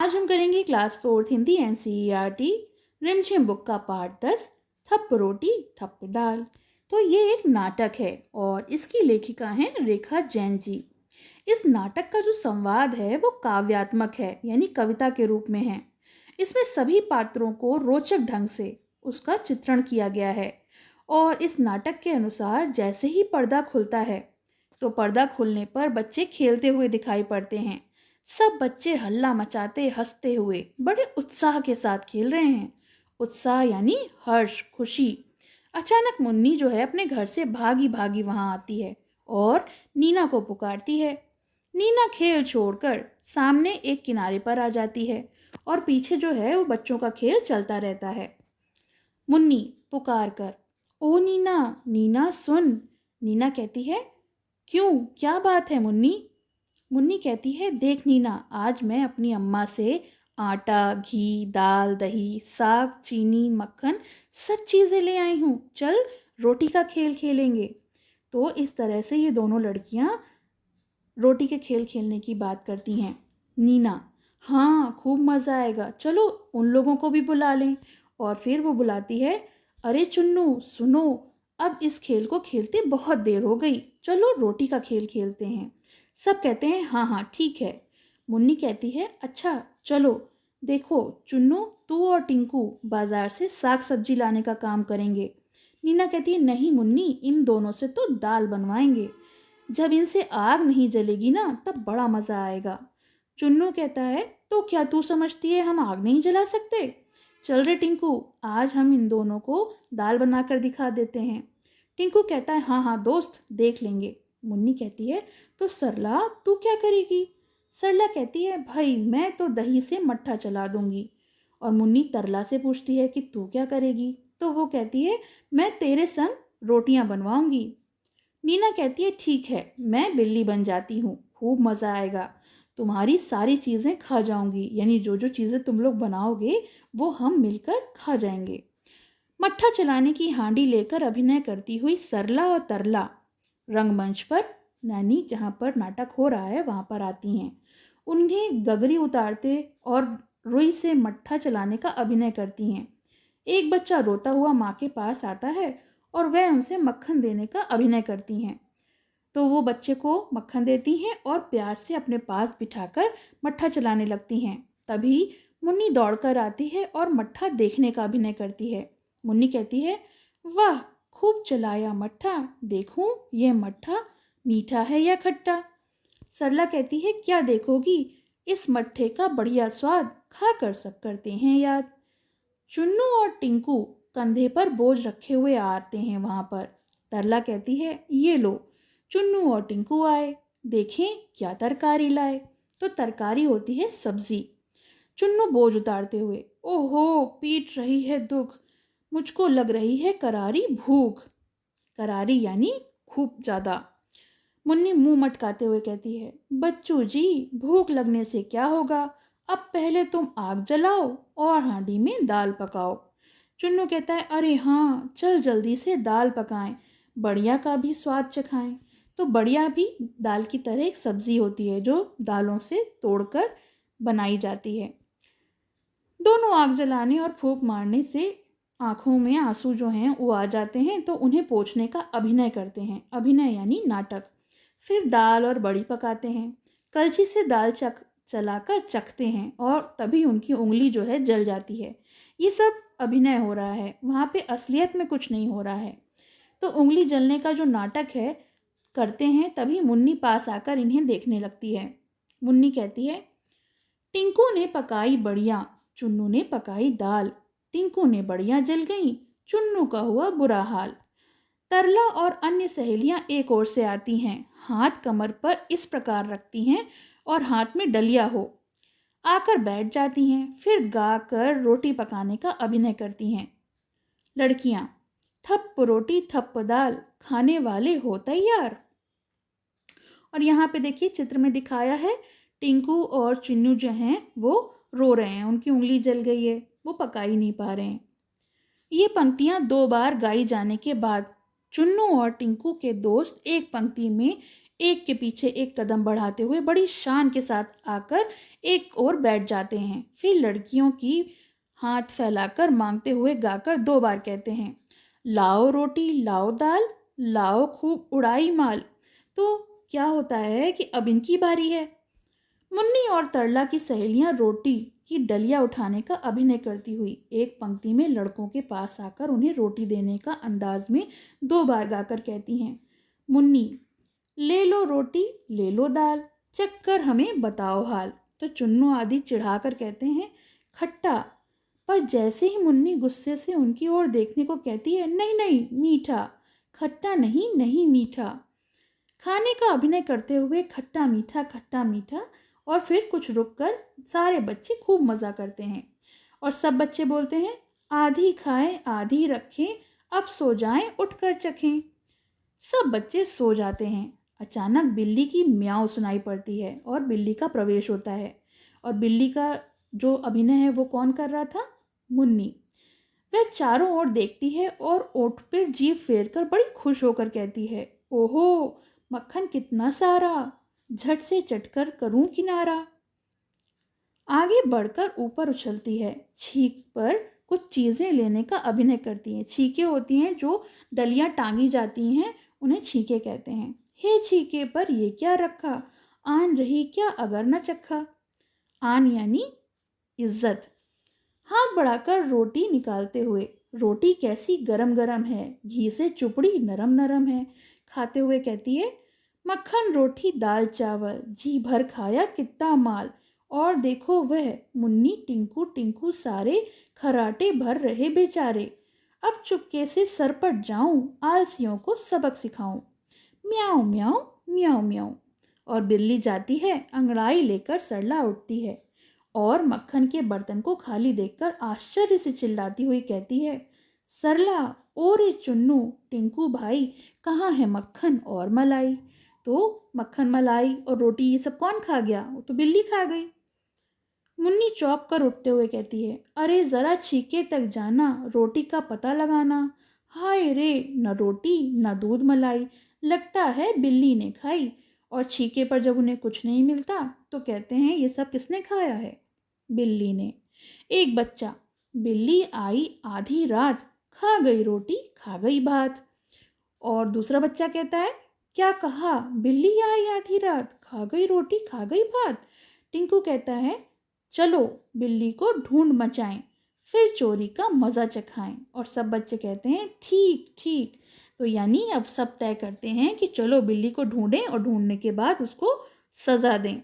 आज हम करेंगे क्लास 4th हिंदी एनसीईआरटी रिमझिम बुक का पार्ट 10 थप्प रोटी थप्प दाल। तो ये एक नाटक है और इसकी लेखिका हैं रेखा जैन जी। इस नाटक का जो संवाद है वो काव्यात्मक है, यानी कविता के रूप में है। इसमें सभी पात्रों को रोचक ढंग से उसका चित्रण किया गया है और इस नाटक के अनुसार जैसे ही पर्दा खुलता है तो पर्दा खुलने पर बच्चे खेलते हुए दिखाई पड़ते हैं। सब बच्चे हल्ला मचाते हंसते हुए बड़े उत्साह के साथ खेल रहे हैं। उत्साह यानी हर्ष, खुशी। अचानक मुन्नी जो है अपने घर से भागी भागी वहां आती है और नीना को पुकारती है। नीना खेल छोड़कर सामने एक किनारे पर आ जाती है और पीछे जो है वो बच्चों का खेल चलता रहता है। मुन्नी पुकार कर, ओ नीना, नीना सुन। नीना कहती है, क्यों, क्या बात है मुन्नी? मुन्नी कहती है, देख नीना, आज मैं अपनी अम्मा से आटा, घी, दाल, दही, साग, चीनी, मक्खन सब चीज़ें ले आई हूँ। चल रोटी का खेल खेलेंगे। तो इस तरह से ये दोनों लड़कियाँ रोटी के खेल खेलने की बात करती हैं। नीना, हाँ खूब मज़ा आएगा, चलो उन लोगों को भी बुला लें। और फिर वो बुलाती है, अरे चुन्नू सुनो, अब इस खेल को खेलते बहुत देर हो गई, चलो रोटी का खेल खेलते हैं। सब कहते हैं हाँ हाँ ठीक है। मुन्नी कहती है, अच्छा चलो, देखो चुन्नू, तू और टिंकू बाजार से साग सब्जी लाने का काम करेंगे। नीना कहती है, नहीं मुन्नी, इन दोनों से तो दाल बनवाएंगे। जब इनसे आग नहीं जलेगी ना तब बड़ा मज़ा आएगा। चुन्नू कहता है, तो क्या तू समझती है हम आग नहीं जला सकते? चल रे टिंकू, आज हम इन दोनों को दाल बनाकर दिखा देते हैं। टिंकू कहता है, हाँ हाँ दोस्त, देख लेंगे। मुन्नी कहती है, तो सरला तू क्या करेगी? सरला कहती है, भाई मैं तो दही से मट्ठा चला दूंगी। और मुन्नी तरला से पूछती है कि तू क्या करेगी? तो वो कहती है, मैं तेरे संग रोटियां बनवाऊंगी। नीना कहती है, ठीक है, मैं बिल्ली बन जाती हूँ, खूब मज़ा आएगा, तुम्हारी सारी चीज़ें खा जाऊंगी, यानी जो जो चीज़ें तुम लोग बनाओगे वो हम मिलकर खा जाएंगे। मट्ठा चलाने की हांडी लेकर अभिनय करती हुई सरला और तरला रंगमंच पर, यानी जहाँ पर नाटक हो रहा है वहाँ पर आती हैं। उन्हें गगरी उतारते और रुई से मट्ठा चलाने का अभिनय करती हैं। एक बच्चा रोता हुआ माँ के पास आता है और वह उनसे मक्खन देने का अभिनय करती हैं। तो वो बच्चे को मक्खन देती हैं और प्यार से अपने पास बिठाकर मट्ठा चलाने लगती हैं। तभी मुन्नी दौड़कर आती है और मट्ठा देखने का अभिनय करती है। मुन्नी कहती है, वाह खूब चलाया मट्ठा, देखूं यह मट्ठा मीठा है या खट्टा? सरला कहती है, क्या देखोगी, इस मट्ठे का बढ़िया स्वाद खाकर सब करते हैं याद। चुन्नू और टिंकू कंधे पर बोझ रखे हुए आते हैं वहां पर। तरला कहती है, ये लो, चुन्नू और टिंकू आए, देखें क्या तरकारी लाए। तो तरकारी होती है सब्जी। चुन्नू बोझ उतारते हुए, ओहो पीट रही है दुख, मुझको लग रही है करारी भूख। करारी यानी खूब ज़्यादा। मुन्नी मुंह मटकाते हुए कहती है, बच्चू जी भूख लगने से क्या होगा, अब पहले तुम आग जलाओ और हांडी में दाल पकाओ। चुन्नू कहता है, अरे हाँ चल जल्दी से दाल पकाएं, बढ़िया का भी स्वाद चखाएं। तो बढ़िया भी दाल की तरह एक सब्जी होती है जो दालों से तोड़कर बनाई जाती है। दोनों आग जलाने और फूंक मारने से आंखों में आंसू जो हैं वो आ जाते हैं, तो उन्हें पोंछने का अभिनय करते हैं। अभिनय यानी नाटक। फिर दाल और बड़ी पकाते हैं, कलछी से दाल चलाकर चखते हैं और तभी उनकी उंगली जो है जल जाती है। ये सब अभिनय हो रहा है, वहाँ पे असलियत में कुछ नहीं हो रहा है। तो उंगली जलने का जो नाटक है करते हैं, तभी मुन्नी पास आकर इन्हें देखने लगती है। मुन्नी कहती है, टिंकू ने पकाई बढ़िया, चुन्नू ने पकाई दाल, टिंकू ने बढ़िया जल गई, चुन्नू का हुआ बुरा हाल। तरला और अन्य सहेलियां एक ओर से आती हैं, हाथ कमर पर इस प्रकार रखती हैं और हाथ में डलिया हो आकर बैठ जाती हैं। फिर गाकर रोटी पकाने का अभिनय करती हैं। लड़कियां, थप्प रोटी थप्प दाल, खाने वाले हो तैयार। और यहाँ पे देखिए चित्र में दिखाया है, टिंकू और चुन्नू जो हैं वो रो रहे हैं, उनकी उंगली जल गई है, वो पका ही नहीं पा रहे हैं। ये पंक्तियां 2 बार गाई जाने के बाद चुन्नू और टिंकू के दोस्त एक पंक्ति में एक के पीछे एक कदम बढ़ाते हुए बड़ी शान के साथ आकर एक ओर बैठ जाते हैं। फिर लड़कियों की हाथ फैलाकर मांगते हुए गाकर 2 बार कहते हैं, लाओ रोटी लाओ दाल, लाओ खूब उड़ाई माल। तो क्या होता है कि अब इनकी बारी है। मुन्नी और तरला की सहेलियां रोटी की डलिया उठाने का अभिनय करती हुई एक पंक्ति में लड़कों के पास आकर उन्हें रोटी देने का अंदाज में 2 बार गाकर कहती हैं, मुन्नी ले लो रोटी ले लो दाल, चक्कर हमें बताओ हाल। तो चुन्नू आदि चिढ़ाकर कहते हैं, खट्टा। पर जैसे ही मुन्नी गुस्से से उनकी ओर देखने को कहती है, नहीं नहीं मीठा, खट्टा नहीं नहीं मीठा। खाने का अभिनय करते हुए खट्टा मीठा और फिर कुछ रुककर सारे बच्चे खूब मज़ा करते हैं और सब बच्चे बोलते हैं, आधी खाएं आधी रखें, अब सो जाएं उठकर चखें। सब बच्चे सो जाते हैं। अचानक बिल्ली की म्याऊं सुनाई पड़ती है और बिल्ली का प्रवेश होता है। और बिल्ली का जो अभिनय है वो कौन कर रहा था? मुन्नी। वह चारों ओर देखती है और ओठ पर जीभ फेरकर बड़ी खुश होकर कहती है, ओहो मक्खन कितना सारा, झट से चटकर करूं किनारा। आगे बढ़कर ऊपर उछलती है, छींक पर कुछ चीज़ें लेने का अभिनय करती हैं। छींकें होती हैं जो डलियां टांगी जाती हैं, उन्हें छींके कहते हैं। हे छींके पर ये क्या रखा, आन रही क्या अगर न चखा। आन यानी इज्जत। हाथ बढ़ाकर रोटी निकालते हुए, रोटी कैसी गरम गरम है, घी से चुपड़ी नरम नरम है। खाते हुए कहती है, मक्खन रोटी दाल चावल, जी भर खाया कितना माल। और देखो वह मुन्नी टिंकू टिंकू सारे, खराटे भर रहे बेचारे। अब चुपके से सरपट जाऊं, आलसियों को सबक सिखाऊं। म्याऊं म्याऊं म्याऊं म्याऊं। और बिल्ली जाती है, अंगड़ाई लेकर सरला उठती है और मक्खन के बर्तन को खाली देखकर आश्चर्य से चिल्लाती हुई कहती है, सरला ओरे चुन्नू टिंकू भाई, कहाँ है मक्खन और मलाई। तो मक्खन मलाई और रोटी ये सब कौन खा गया? वो तो बिल्ली खा गई। मुन्नी चौंक कर उठते हुए कहती है, अरे ज़रा छीके तक जाना, रोटी का पता लगाना। हाय रे, न रोटी न दूध मलाई, लगता है बिल्ली ने खाई। और छीके पर जब उन्हें कुछ नहीं मिलता तो कहते हैं, ये सब किसने खाया है? बिल्ली ने। एक बच्चा, बिल्ली आई आधी रात, खा गई रोटी खा गई भात। और दूसरा बच्चा कहता है, क्या कहा? बिल्ली आई आधी रात, खा गई रोटी खा गई भात। टिंकू कहता है, चलो बिल्ली को ढूंढ मचाएं, फिर चोरी का मज़ा चखाएं। और सब बच्चे कहते हैं, ठीक ठीक। तो यानी अब सब तय करते हैं कि चलो बिल्ली को ढूंढें और ढूंढने के बाद उसको सज़ा दें।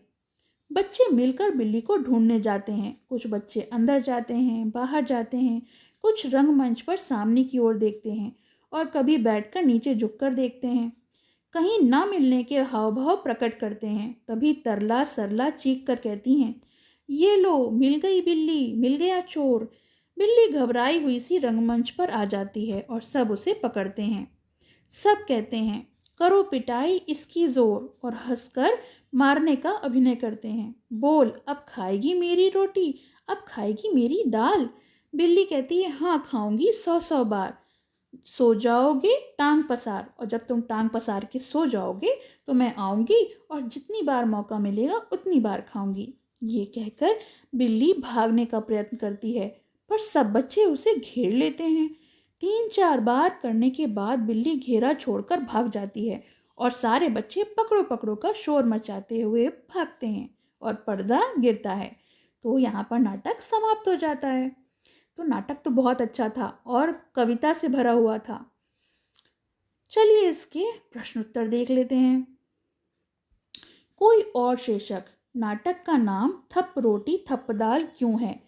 बच्चे मिलकर बिल्ली को ढूंढने जाते हैं। कुछ बच्चे अंदर जाते हैं, बाहर जाते हैं, कुछ रंगमंच पर सामने की ओर देखते हैं और कभी बैठकर नीचे झुककर देखते हैं। कहीं ना मिलने के हाव भाव प्रकट करते हैं। तभी तरला सरला चीख कर कहती हैं, ये लो मिल गई बिल्ली, मिल गया चोर। बिल्ली घबराई हुई सी रंगमंच पर आ जाती है और सब उसे पकड़ते हैं। सब कहते हैं, करो पिटाई इसकी जोर, और हंसकर मारने का अभिनय करते हैं। बोल अब खाएगी मेरी रोटी, अब खाएगी मेरी दाल। बिल्ली कहती है, हाँ खाऊंगी 100 बार। सो जाओगे टांग पसार, और जब तुम टांग पसार के सो जाओगे तो मैं आऊंगी और जितनी बार मौका मिलेगा उतनी बार खाऊंगी। ये कहकर बिल्ली भागने का प्रयत्न करती है, पर सब बच्चे उसे घेर लेते हैं। 3-4 बार करने के बाद बिल्ली घेरा छोड़कर भाग जाती है और सारे बच्चे पकड़ो पकड़ो का शोर मचाते हुए भागते हैं और पर्दा गिरता है। तो यहाँ पर नाटक समाप्त हो जाता है। तो नाटक तो बहुत अच्छा था और कविता से भरा हुआ था। चलिए इसके प्रश्न उत्तर देख लेते हैं। कोई और शीर्षक। नाटक का नाम थप रोटी थप दाल क्यों है?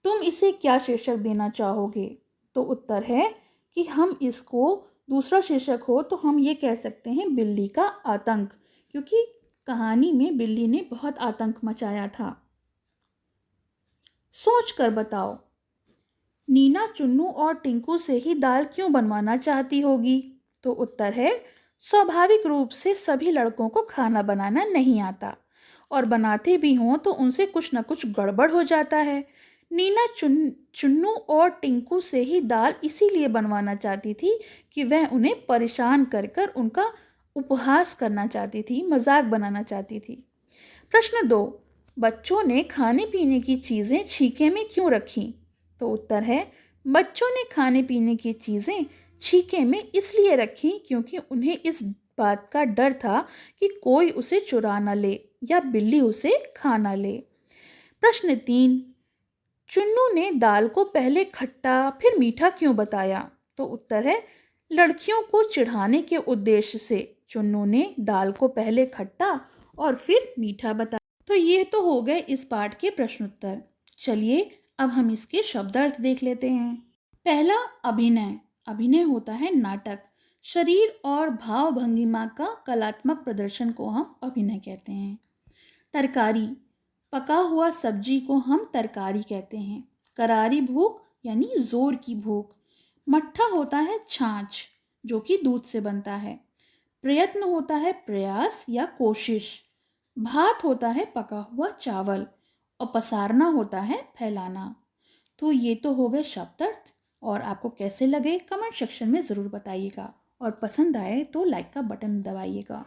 तुम इसे क्या शीर्षक देना चाहोगे? तो उत्तर है कि हम इसको दूसरा शीर्षक हो तो हम ये कह सकते हैं, बिल्ली का आतंक, क्योंकि कहानी में बिल्ली ने बहुत आतंक मचाया था। सोच कर बताओ, नीना चुन्नू और टिंकू से ही दाल क्यों बनवाना चाहती होगी? तो उत्तर है, स्वाभाविक रूप से सभी लड़कों को खाना बनाना नहीं आता और बनाते भी हों तो उनसे कुछ न कुछ गड़बड़ हो जाता है। नीना चुन्नू और टिंकू से ही दाल इसीलिए बनवाना चाहती थी कि वह उन्हें परेशान कर कर उनका उपहास करना चाहती थी, मजाक बनाना चाहती थी। प्रश्न 2, बच्चों ने खाने पीने की चीज़ें छीके में क्यों रखी? तो उत्तर है, बच्चों ने खाने पीने की चीज़ें छीके में इसलिए रखी क्योंकि उन्हें इस बात का डर था कि कोई उसे चुरा न ले या बिल्ली उसे खा न ले। प्रश्न 3, चुन्नू ने दाल को पहले खट्टा फिर मीठा क्यों बताया? तो उत्तर है, लड़कियों को चिढ़ाने के उद्देश्य से चुन्नू ने दाल को पहले खट्टा और फिर मीठा बताया। तो ये तो हो गए इस पाठ के प्रश्न उत्तर। चलिए अब हम इसके शब्दार्थ देख लेते हैं। पहला, अभिनय। अभिनय होता है नाटक, शरीर और भाव भंगिमा का कलात्मक प्रदर्शन को हम अभिनय कहते हैं। तरकारी, पका हुआ सब्जी को हम तरकारी कहते हैं। करारी भूख यानी जोर की भूख। मट्ठा होता है छाछ जो कि दूध से बनता है। प्रयत्न होता है प्रयास या कोशिश। भात होता है पका हुआ चावल और पसारना होता है फैलाना। तो ये तो हो गए शब्दार्थ, और आपको कैसे लगे कमेंट सेक्शन में ज़रूर बताइएगा, और पसंद आए तो लाइक का बटन दबाइएगा।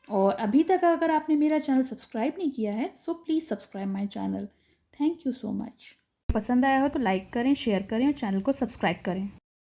और अभी तक अगर आपने मेरा चैनल सब्सक्राइब नहीं किया है so please subscribe my channel. Thank you so much. पसंद आया हो तो लाइक करें, शेयर करें और चैनल को सब्सक्राइब करें।